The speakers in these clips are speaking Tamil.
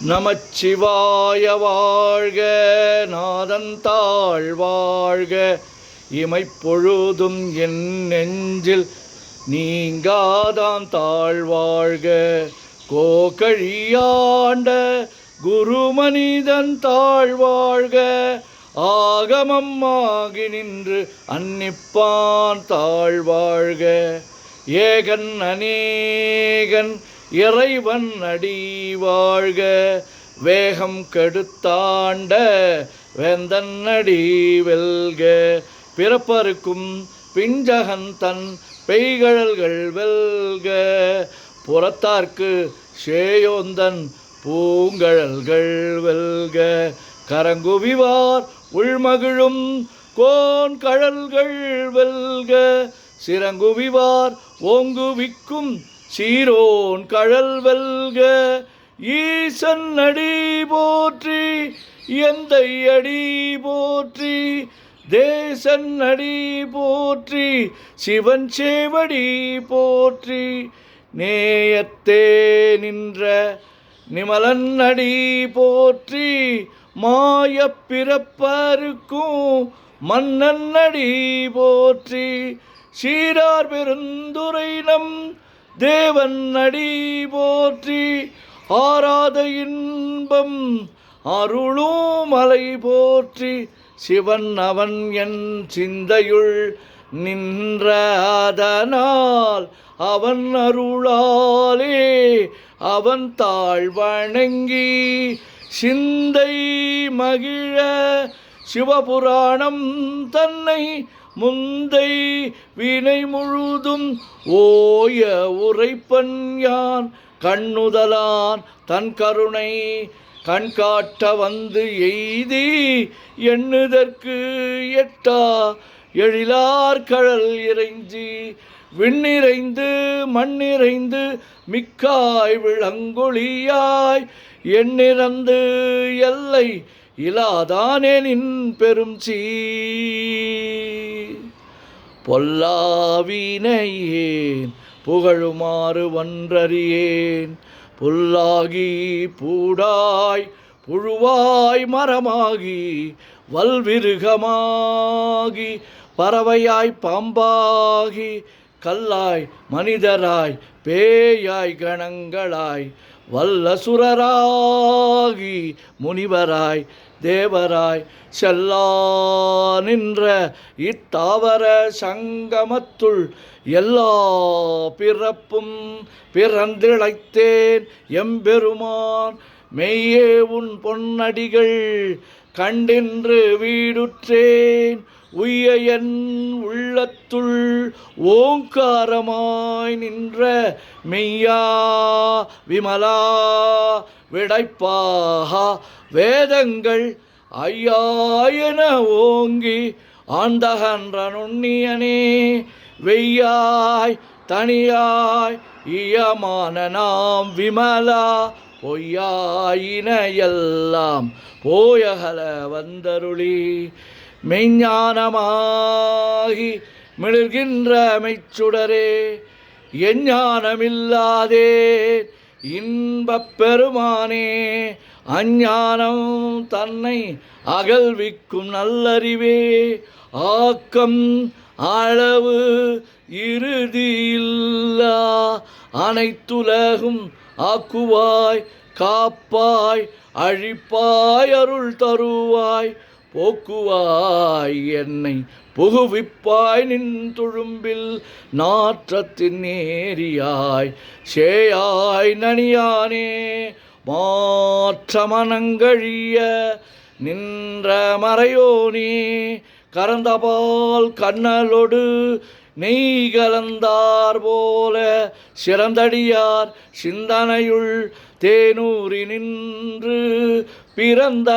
நமச்சிவாய வாழ்க, நாதன் தாழ் வாழ்க. இமைப்பொழுதும் என் நெஞ்சில் நீங்காதான் தாழ்வாழ்க. கோகழியாண்ட குருமனிதன் தாழ்வாழ்க. ஆகமம் ஆகி நின்று அன்னிப்பான் தாழ்வாழ்க. ஏகன் அநேகன் இறைவன் அடி வாழ்க. வேகம் கெடுத்தாண்ட வேந்தன் அடி வெல்க. பிறப்பருக்கும் பிஞ்சகன் தன் பெய்கழல்கள் வெல்க. புறத்தார்க்கு சேயோந்தன் பூங்கழல்கள் வெல்க. கரங்குவிவார் உள்மகிழும் கோன் கழல்கள் வெல்க. சிறங்குவிவார் ஓங்குவிக்கும் சீரோன் கழல் வெல்க. ஈசன் அடி போற்றி, எந்தை அடி போற்றி, தேசன் அடி போற்றி, சிவன் சேவடி போற்றி. நேயத்தே நின்ற நிமலன் அடி போற்றி, மாயப் பிறப்பருக்கும் மன்னன் அடி போற்றி. சீரார் பெருந்துரை நம் தேவன் அடி போற்றி. ஆராத இன்பம் அருளும் மலை போற்றி. சிவன் அவன் என் சிந்தையுள் நின்ற அதனால் அவன் அருளாலே அவன் தாழ் வணங்கி சிந்தை மகிழ சிவபுராணம் தன்னை முந்தை வினை முழுதும் ஓய உரைப்பன் யான். கண்ணுதலான் தன் கருணை கண்காட்ட வந்து எய்தி எண்ணுதற்கு எட்டா எழிலார் கழல் இறைஞ்சி விண்ணிறைந்து மண்ணிறைந்து மிக்காய் விளங்கொழியாய் எண்ணிறந்து எல்லை இலாதானே நின் பெரும் பொல்லாவினையேன் புகழுமாறு வன்றறியேன். புல்லாகி பூடாய் புழுவாய் மரமாகி வல்விருகமாகி பறவையாய் பாம்பாகி கல்லாய் மனிதராய் பேயாய் கணங்களாய் வல்லசுரராகி முனிவராய் தேவராய் செல்லா நின்ற இத்தாவர சங்கமத்துள் எல்லா பிறப்பும் பிறந்திழைத்தேன் எம்பெருமான். மெய்யே உன் பொன்னடிகள் கண்டின்று வீடுற்றேன். உய்ய என் உள்ளத்துள் ஓங்காரமாய் நின்ற மெய்யா விமலா விடைப்பாகா வேதங்கள் ஐயாயன ஓங்கி ஆண்டகன்ற நுண்ணியனே. வெய்யாய் தனியாய் இயமான நாம் விமலா பொய்யாயின எல்லாம் போயகல வந்தருளி. மெய்ஞானமாகி மிளர்கின்ற மெய்ச்சுடரே, எஞ்ஞானமில்லாதே இன்பப் பெருமானே. அஞ்ஞானம் தன்னை அகல்விக்கும் நல்லறிவே. ஆக்கம் அளவு இறுதியில்லா அனைத்துலகும் ஆக்குவாய் காப்பாய் அழிப்பாய் அருள் தருவாய் போக்குவாய் என்னை புகுவிப்பாய் நின் துழும்பில் நாற்றத்தின் நேரியாய் சேயாய் நனியானே. மாற்ற மனங்கழிய நின்ற மறையோனே. கறந்தபால் கண்ணலொடு நெய் கலந்தார் போல சிறந்தடியார் சிந்தனையுள் தேனூரி நின்று பிறந்த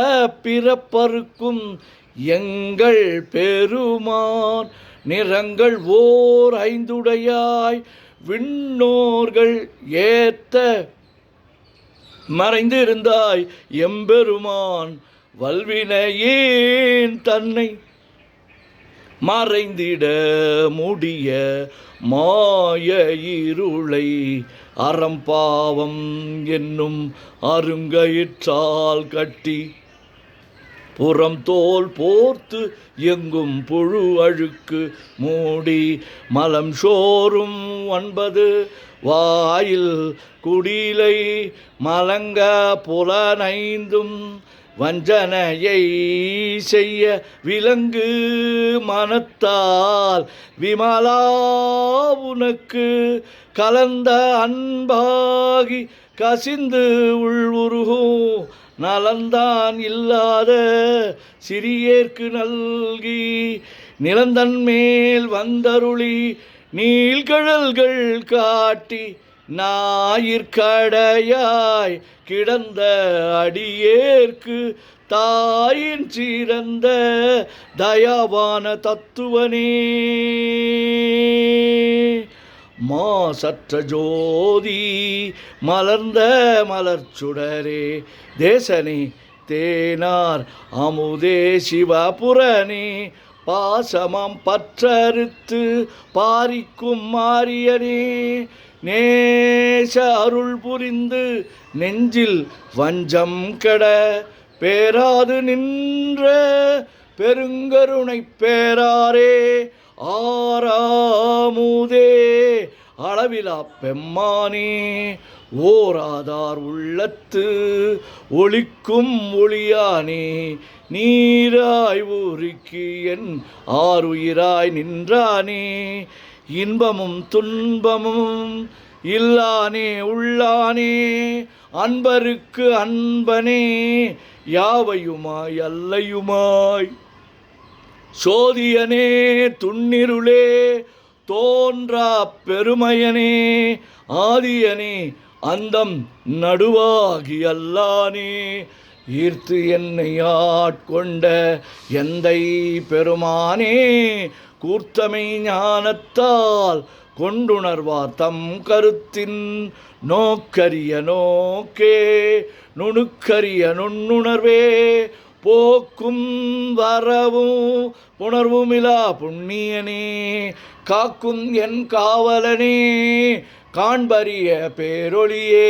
பிறப்பருக்கும் எங்கள் பெருமான். நிறங்கள் ஓர் ஐந்துடையாய் விண்ணோர்கள் ஏத்த மறைந்திருந்தாய் எம்பெருமான். வல்வினையேன் தன்னை மறைந்திட முடிய மாய இருளை அறம்பாவம் என்னும் அருங்கயிற்றால் கட்டி புறம் தோல் போர்த்து எங்கும் புழு அழுக்கு மூடி மலம் சோறும் 9 வாயில் குடிலை மலங்க புலனைந்தும் வஞ்சனையை செய்ய விலங்கு மனத்தால் விமலா உனக்கு கலந்த அன்பாகி கசிந்து உள்வுருகும் நலந்தான் இல்லாத சிறியேற்கு நல்கி நிலந்தன் மேல் வந்தருளி நீள்கழல்கள் காட்டி ஞாயிற்கடையாய் கிடந்த அடியேற்கு தாயின் சிறந்த தயாவான தத்துவனே மாசற்ற ஜோதி மலர்ந்த மலர்ச்சுடரே தேசனே தேனார் அமுதே சிவபுரனே பாசமம் பற்றறுத்து பாரிக்கும் மாரியனே நேச அருள் புரிந்து நெஞ்சில் வஞ்சம் கெட பேராது நின்ற பெருங்கருணை பேராரே ஆறாமுதே அளவிலா பெம்மானே ஓராதார் உள்ளத்து ஒளிக்கும் ஒளியானே நீராய் ஊருக்கு என் ஆறுயிராய் நின்றானே இன்பமும் துன்பமும் இல்லானே உள்ளானே அன்பருக்கு அன்பனே யாவையுமாய் அல்லையுமாய் சோதியனே துன்னிருளே தோன்றா பெருமையனே ஆதியனே அந்தம் நடுவாகி அல்லானே ஈர்த்து என்னை ஆட்கொண்ட எந்தை பெருமானே கூர்த்தமை ஞானத்தால் கொண்டுணர்வார் தம் கருத்தின் நோக்கரிய நோக்கே நுணுக்கரிய நுண்ணுணர்வே போக்கும் வரவும் புணர்வுமிலா புண்ணியனே காக்கும் என் காவலனே காண்பரிய பேரொளியே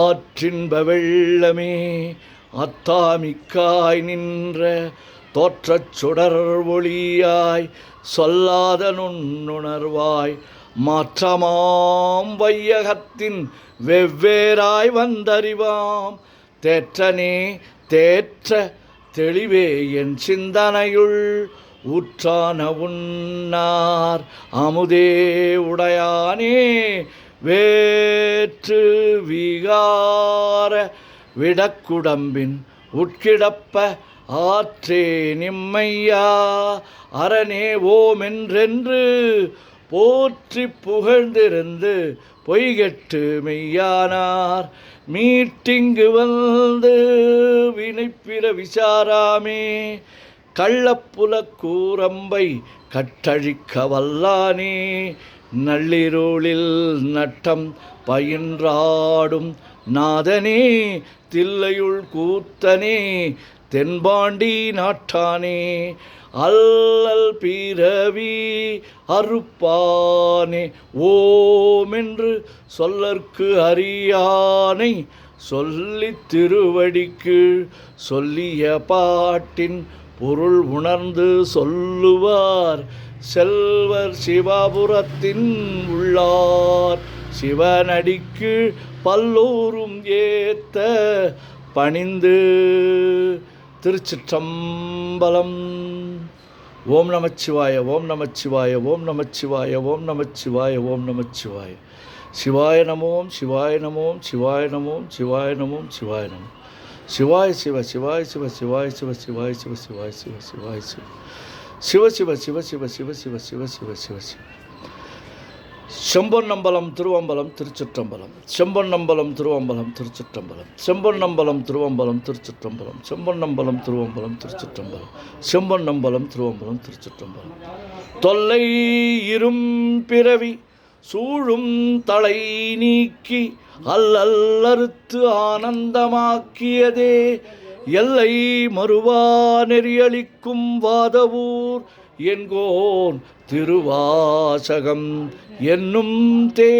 ஆற்றின்ப வெள்ளமே அத்தாமிக்காய் நின்ற தோற்றச் சுடர் ஒளியாய் சொல்லாத நுண்ணுணர்வாய் மாற்றமாம் வையகத்தின் வெவ்வேறாய் வந்தறிவாம் தேற்றனே தேற்ற தெளிவே என் சிந்தனையுள் ஊற்றான உன்னார் அமுதே உடையானே வேற்று விகார விடக்குடம்பின் உட்கிடப்ப ஆற்றே நிம்மையா அரணே ஓமென்றென்று போற்றி புகழ்ந்திருந்து பொய்கெட்டு மெய்யானார் மீட்டிங்கு வந்து வினைப்பிற விசாராமே கள்ளப்புல கூரம்பை கட்டழிக்க வல்லானே நள்ளிருளில் நட்டம் பயின்றாடும் நாதனே தில்லையுள் கூத்தனே தென்பாண்டி நாட்டானே அல்லல் பிறவி அறுப்பானே ஓமென்று சொல்லற்கு அறியானை சொல்லித் திருவடிக்கு சொல்லிய பாட்டின் பொருள் உணர்ந்து சொல்லுவார் செல்வர் சிவபுரத்தின் உள்ளார் சிவனடிக்கு பல்லோரும் ஏத்த பணிந்து. திருச்சிற்றம்பலம். ஓம் நமச்சிவாய ஓம் நமச்சிவாய ஓம் நமச்சிவாய ஓம் நமச்சிவாய ஓம் நமச்சிவாய. சிவாய நமோம் சிவாய நமோம் சிவாய நமோம் சிவாய நமோம் சிவாய நமோம். சிவாய சிவ சிவாய சிவ சிவாய சிவ சிவாய சிவ சிவாய சிவ சிவாய சிவ சிவ சிவ சிவ சிவ சிவ சிவ சிவ சிவ சிவ சிவ. செம்பொன்னம்பலம் திருவம்பலம் திருச்சிற்றம்பலம். செம்பொன்னம்பலம் திருவம்பலம் திருச்சிற்றம்பலம். செம்பொன்னம்பலம் திருவம்பலம் திருச்சிற்றம்பலம். செம்பொன்னம்பலம் திருவம்பலம் திருச்சிற்றம்பலம். செம்பொன்னம்பலம் திருவம்பலம் திருச்சிற்றம்பலம். தொல்லை இரும் பிறவி சூழும் தலை நீக்கி அல்லல்லறுத்து ஆனந்தமாக்கியதே எல்லை மறுவா நெறியளிக்கும் வாதவூர் என்கோன் திருவாசகம் என்னும் தே